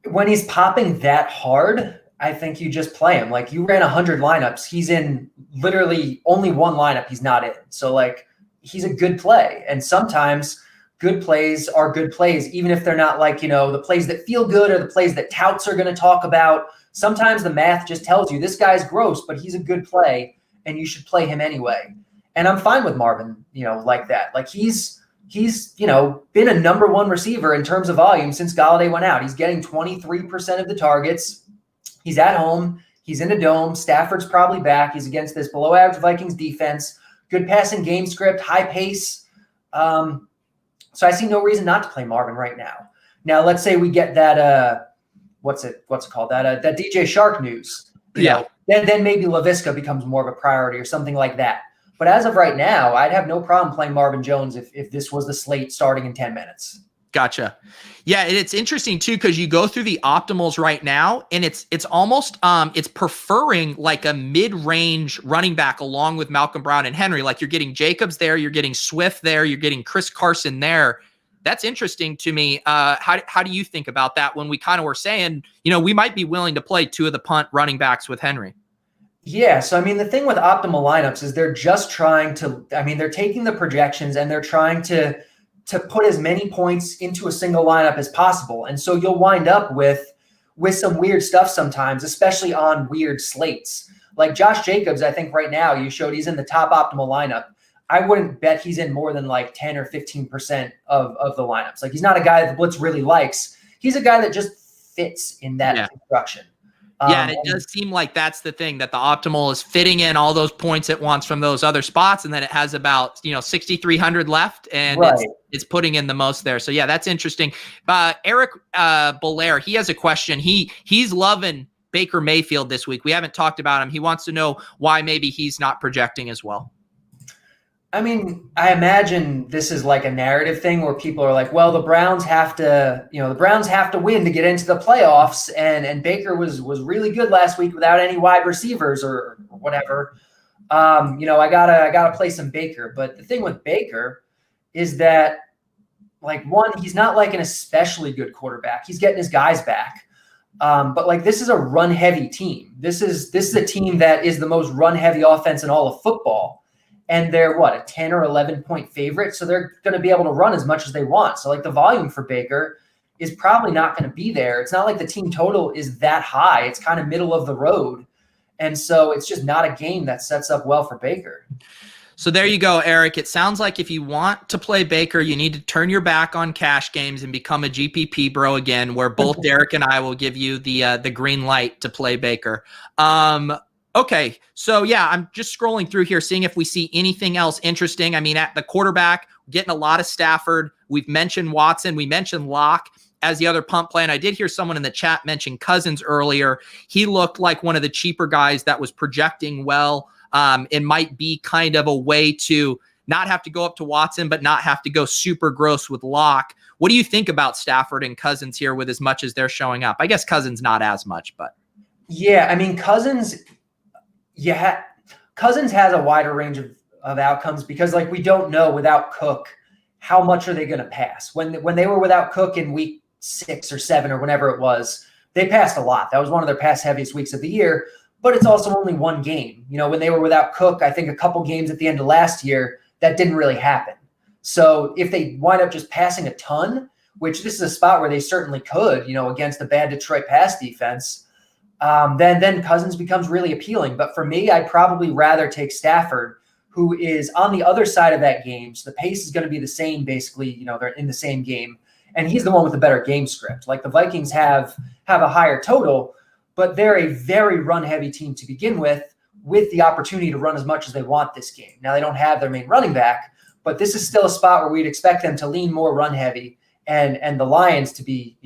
When he's popping that hard, I think you just play him. Like you ran 100 lineups. He's in literally only one lineup he's not in. So like he's a good play. And sometimes good plays are good plays, even if they're not like, you know, the plays that feel good or the plays that touts are going to talk about. Sometimes the math just tells you this guy's gross, but he's a good play and you should play him anyway. And I'm fine with Marvin, you know, like that. Like he's, you know, been a number one receiver in terms of volume since Golladay went out. He's getting 23% of the targets. He's at home. He's in a dome. Stafford's probably back. He's against this below average Vikings defense. Good passing game script, high pace. So I see no reason not to play Marvin right now. Now, let's say we get that, what's it called? That DJ Shark news. You know, then maybe Laviska becomes more of a priority or something like that. But as of right now, I'd have no problem playing Marvin Jones if this was the slate starting in 10 minutes. Gotcha. Yeah, it's interesting too because you go through the optimals right now, and it's almost it's preferring like a mid-range running back along with Malcolm Brown and Henry. Like you're getting Jacobs there, you're getting Swift there, you're getting Chris Carson there. That's interesting to me. How do you think about that when we kind of were saying, you know, we might be willing to play two of the punt running backs with Henry? Yeah, so I mean, the thing with optimal lineups is they're just trying to, I mean, they're taking the projections and they're trying to put as many points into a single lineup as possible. And so you'll wind up with some weird stuff sometimes, especially on weird slates. Like Josh Jacobs, I think right now you showed he's in the top optimal lineup. I wouldn't bet he's in more than like 10 or 15% of the lineups. Like he's not a guy that the blitz really likes. He's a guy that just fits in that construction. Yeah, and it does seem like that's the thing, that the optimal is fitting in all those points it wants from those other spots, and then it has about 6,300 left, and it's putting in the most there. So yeah, that's interesting. Eric Belair, he has a question. He's loving Baker Mayfield this week. We haven't talked about him. He wants to know why maybe he's not projecting as well. I mean, I imagine this is like a narrative thing where people are like, well, the Browns have to win to get into the playoffs. And Baker was really good last week without any wide receivers or whatever. I gotta play some Baker. But the thing with Baker is that, like, one, he's not like an especially good quarterback. He's getting his guys back. But like, this is a run heavy team. This is a team that is the most run heavy offense in all of football. And they're a 10 or 11 point favorite. So they're going to be able to run as much as they want. So like, the volume for Baker is probably not going to be there. It's not like the team total is that high. It's kind of middle of the road. And so it's just not a game that sets up well for Baker. So there you go, Eric. It sounds like if you want to play Baker, you need to turn your back on cash games and become a GPP bro again, where both Derek and I will give you the green light to play Baker. Okay, so yeah, I'm just scrolling through here, seeing if we see anything else interesting. I mean, at the quarterback, getting a lot of Stafford. We've mentioned Watson. We mentioned Locke as the other punt play. And I did hear someone in the chat mention Cousins earlier. He looked like one of the cheaper guys that was projecting well. It might be kind of a way to not have to go up to Watson, but not have to go super gross with Locke. What do you think about Stafford and Cousins here with as much as they're showing up? I guess Cousins not as much, but. Yeah, I mean, Cousins has a wider range of outcomes because, like, we don't know without Cook how much are they going to pass. When they were without Cook in week 6 or 7 or whenever it was, they passed a lot. That was one of their pass heaviest weeks of the year, but it's also only one game. When they were without Cook, I think a couple games at the end of last year, that didn't really happen. So if they wind up just passing a ton, which this is a spot where they certainly could, against a bad Detroit pass defense, then Cousins becomes really appealing. But for me, I'd probably rather take Stafford, who is on the other side of that game. So the pace is going to be the same, basically, they're in the same game. And he's the one with the better game script. Like, the Vikings have a higher total, but they're a very run-heavy team to begin with the opportunity to run as much as they want this game. Now, they don't have their main running back, but this is still a spot where we'd expect them to lean more run-heavy and the Lions to be,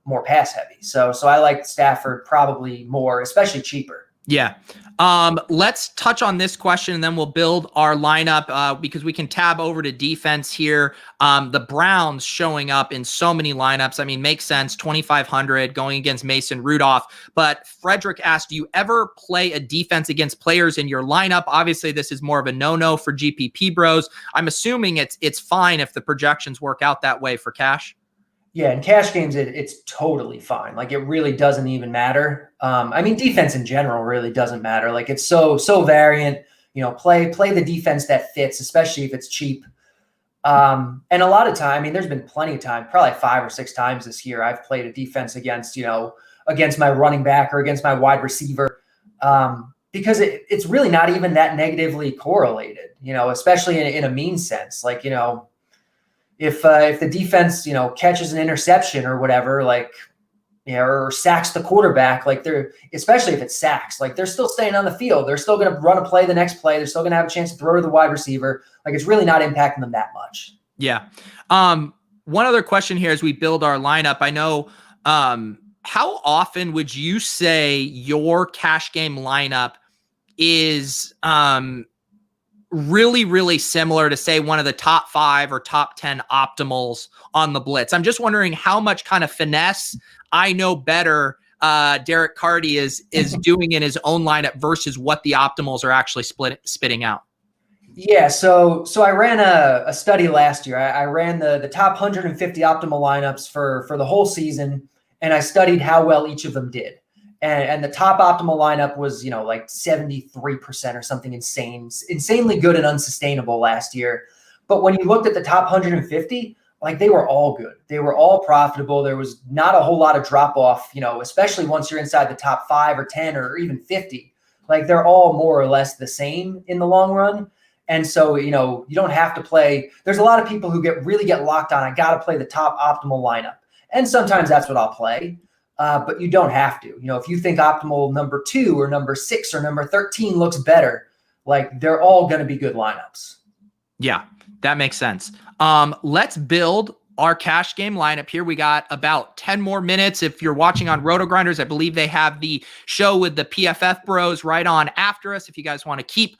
more pass-heavy. So I like Stafford probably more, especially cheaper. Yeah. Let's touch on this question and then we'll build our lineup because we can tab over to defense here. The Browns showing up in so many lineups. I mean, makes sense. 2,500 going against Mason Rudolph. But Frederick asked, do you ever play a defense against players in your lineup? Obviously, this is more of a no-no for GPP bros. I'm assuming it's fine if the projections work out that way for cash. Yeah, in cash games, it's totally fine. Like, it really doesn't even matter. I mean, defense in general really doesn't matter. Like, it's so variant. Play the defense that fits, especially if it's cheap. And a lot of time, I mean, there's been plenty of time, probably 5 or 6 times this year, I've played a defense against my running back or against my wide receiver, because it's really not even that negatively correlated. Especially in a mean sense. Like, if the defense, catches an interception or whatever, like, or sacks the quarterback, like, especially if it's sacks, like, they're still staying on the field. They're still going to run a play the next play. They're still going to have a chance to throw to the wide receiver. Like, it's really not impacting them that much. Yeah. One other question here as we build our lineup. I know, how often would you say your cash game lineup is, really, really similar to, say, one of the top 5 or top 10 optimals on the blitz? I'm just wondering how much kind of finesse I know better Derek Carty is doing in his own lineup versus what the optimals are actually spitting out. Yeah, so I ran a study last year. I ran the top 150 optimal lineups for the whole season, and I studied how well each of them did. And the top optimal lineup was, like 73% or something insanely good and unsustainable last year. But when you looked at the top 150, like, they were all good. They were all profitable. There was not a whole lot of drop off, especially once you're inside the top 5 or 10 or even 50. Like, they're all more or less the same in the long run. And so, you don't have to play. There's a lot of people who really get locked on, I got to play the top optimal lineup. And sometimes that's what I'll play. But you don't have to. If you think optimal number 2 or number 6 or number 13 looks better, like, they're all going to be good lineups. Yeah, that makes sense. Let's build our cash game lineup here. We got about 10 more minutes. If you're watching on RotoGrinders, I believe they have the show with the PFF bros right on after us. If you guys want to keep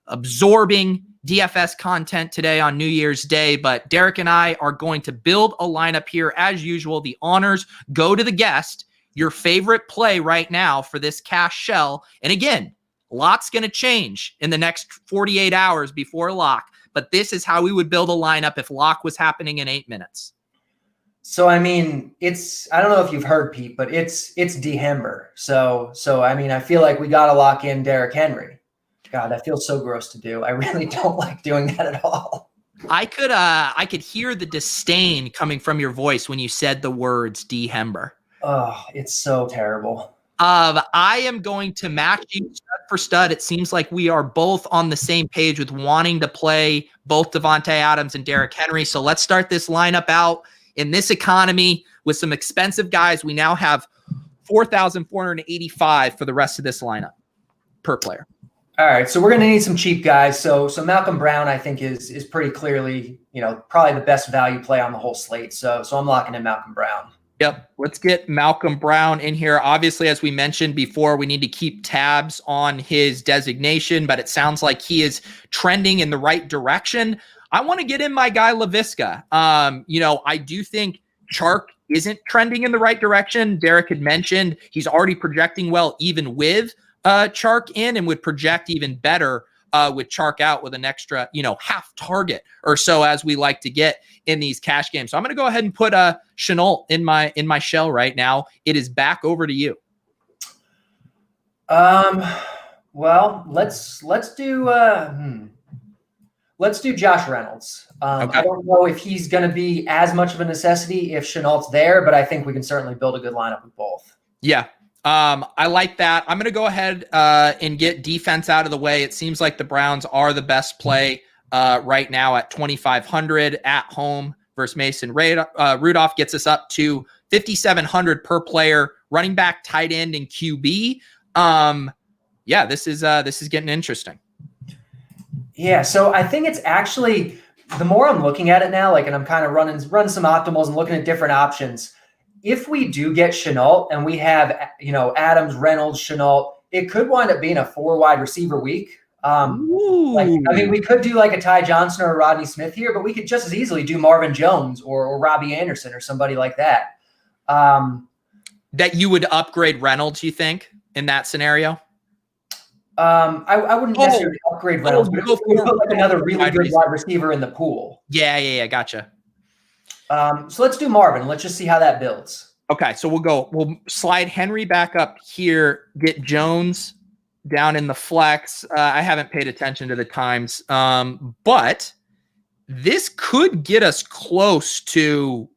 absorbing DFS content today on New Year's Day, but Derek and I are going to build a lineup here. As usual, the honors go to the guest. Your favorite play right now for this cash shell. And again, lots going to change in the next 48 hours before lock, but this is how we would build a lineup if lock was happening in 8 minutes. So, I mean, I don't know if you've heard, Pete, but it's Dehember. So, I mean, I feel like we got to lock in Derrick Henry. God, that feels so gross to do. I really don't like doing that at all. I could hear the disdain coming from your voice when you said the words Dehember. Oh, it's so terrible. I am going to match you stud for stud. It seems like we are both on the same page with wanting to play both Devontae Adams and Derrick Henry. So let's start this lineup out in this economy with some expensive guys. We now have 4,485 for the rest of this lineup per player. All right, so we're going to need some cheap guys. So Malcolm Brown, I think, is pretty clearly, probably the best value play on the whole slate. So I'm locking in Malcolm Brown. Yep, let's get Malcolm Brown in here. Obviously, as we mentioned before, we need to keep tabs on his designation, but it sounds like he is trending in the right direction. I want to get in my guy LaVisca. I do think Chark isn't trending in the right direction. Derek had mentioned he's already projecting well even with Chark in, and would project even better with Chark out with an extra, half target or so, as we like to get in these cash games. So I'm going to go ahead and put Shenault in my shell right now. It is back over to you. Well, let's do Josh Reynolds. Okay. I don't know if he's going to be as much of a necessity if Chenault's there, but I think we can certainly build a good lineup with both. Yeah. I like that. I'm going to go ahead and get defense out of the way. It seems like the Browns are the best play right now at 2,500 at home versus Mason Rudolph. Gets us up to 5,700 per player, running back, tight end, and QB. This is getting interesting. Yeah, so I think it's actually, the more I'm looking at it now, and I'm kind of running some optimals and looking at different options. If we do get Shenault and we have, Adams, Reynolds, Shenault, it could wind up being a 4 wide receiver week. We could do like a Ty Johnson or a Rodney Smith here, but we could just as easily do Marvin Jones or Robbie Anderson or somebody like that. That you would upgrade Reynolds, you think, in that scenario? I wouldn't necessarily upgrade Reynolds, but we put like another really good wide receiver in the pool. Yeah, gotcha. So let's do Marvin. Let's just see how that builds. Okay, so we'll slide Henry back up here, get Jones down in the flex. I haven't paid attention to the times, but this could get us close to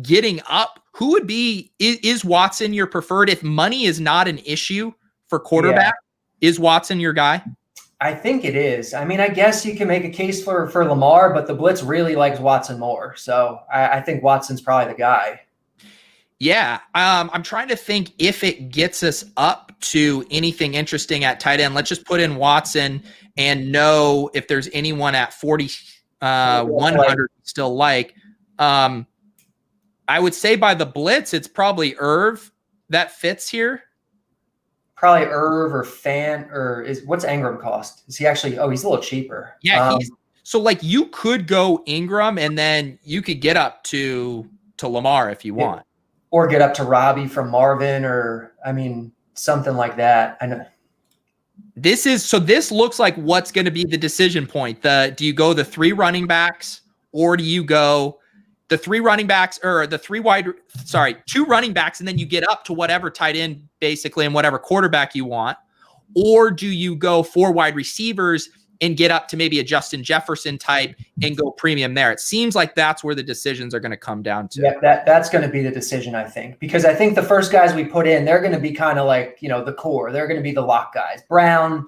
getting up. Who would be, is Watson your preferred? If money is not an issue for quarterback, is Watson your guy? I think it is. I mean, I guess you can make a case for Lamar, but the Blitz really likes Watson more. So I think Watson's probably the guy. Yeah. I'm trying to think if it gets us up to anything interesting at tight end. Let's just put in Watson and know if there's anyone at 4,100 still like. I would say by the Blitz, it's probably Irv that fits here. Probably Irv or Fan, or what's Ingram cost? Is he actually? Oh, he's a little cheaper. Yeah, so you could go Ingram and then you could get up to Lamar if you want, or get up to Robbie from Marvin, or something like that. I know. This looks like what's going to be the decision point. Do you go the 3 running backs, or do you go the 3 running backs, or the 2 running backs, and then you get up to whatever tight end basically and whatever quarterback you want? Or do you go 4 wide receivers and get up to maybe a Justin Jefferson type and go premium there? It seems like that's where the decisions are going to come down to. Yeah, that's going to be the decision, I think, because I think the first guys we put in, they're going to be kind of like, the core. They're going to be the lock guys. Brown,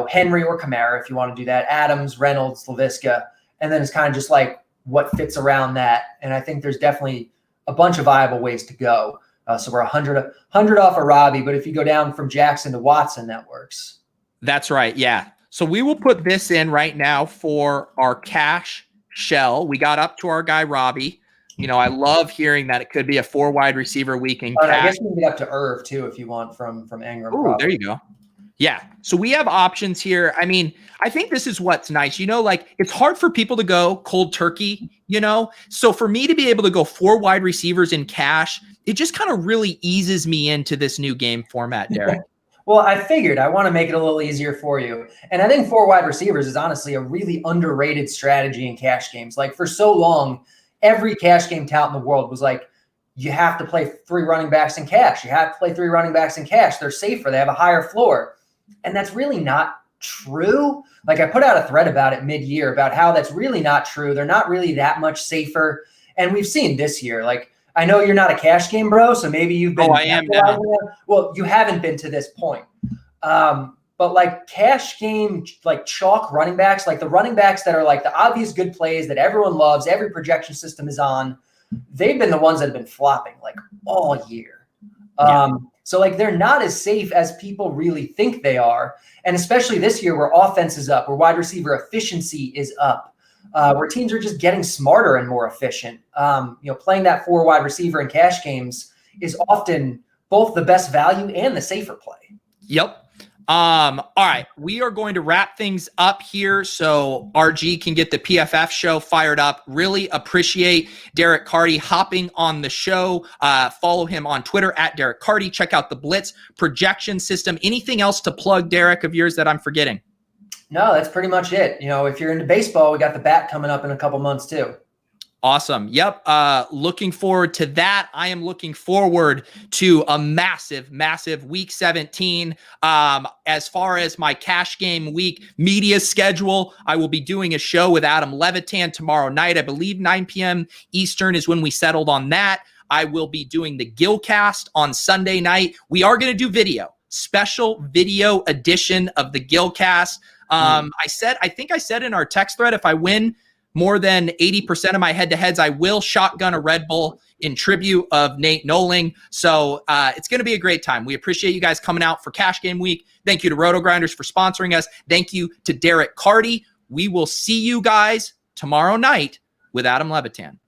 Henry or Kamara, if you want to do that. Adams, Reynolds, LaVisca. And then it's kind of just like what fits around that. And I think there's definitely a bunch of viable ways to go. So we're 100 off of Robbie, but if you go down from Jackson to Watson, that works. That's right. Yeah. So we will put this in right now for our cash shell. We got up to our guy, Robbie. I love hearing that it could be a 4 wide receiver week in cash. I guess we can get up to Irv too, if you want from Ingram. Oh, there you go. Yeah. So we have options here. I mean, I think this is what's nice. Like it's hard for people to go cold turkey, So for me to be able to go 4 wide receivers in cash, it just kind of really eases me into this new game format, Derek. Well, I figured I want to make it a little easier for you. And I think 4 wide receivers is honestly a really underrated strategy in cash games. Like for so long, every cash game tout in the world was like, you have to play 3 running backs in cash. You have to play 3 running backs in cash. They're safer. They have a higher floor. And that's really not true. Like I put out a thread about it mid-year about how that's really not true. They're not really that much safer. And we've seen this year, like I know you're not a cash game bro, so maybe you've been. Oh, I am now. Well, you haven't been to this point. But like cash game, like chalk running backs, like the running backs that are like the obvious good plays that everyone loves, every projection system is on, they've been the ones that have been flopping like all year. So like they're not as safe as people really think they are. And especially this year where offense is up, where wide receiver efficiency is up, where teams are just getting smarter and more efficient. Playing that 4 wide receiver in cash games is often both the best value and the safer play. Yep. All right. We are going to wrap things up here so RG can get the PFF show fired up. Really appreciate Derek Carty hopping on the show. Follow him on Twitter at Derek Carty. Check out the Blitz projection system. Anything else to plug, Derek, of yours that I'm forgetting? No, that's pretty much it. If you're into baseball, we got the bat coming up in a couple months too. Awesome. Yep. Looking forward to that. I am looking forward to a massive, massive week 17. As far as my cash game week media schedule, I will be doing a show with Adam Levitan tomorrow night. I believe 9 p.m. Eastern is when we settled on that. I will be doing the Gilcast on Sunday night. We are going to do video, special video edition of the Gilcast. I think I said in our text thread, if I win more than 80% of my head-to-heads, I will shotgun a Red Bull in tribute of Nate Noling. So it's going to be a great time. We appreciate you guys coming out for Cash Game Week. Thank you to RotoGrinders for sponsoring us. Thank you to Derek Carty. We will see you guys tomorrow night with Adam Levitan.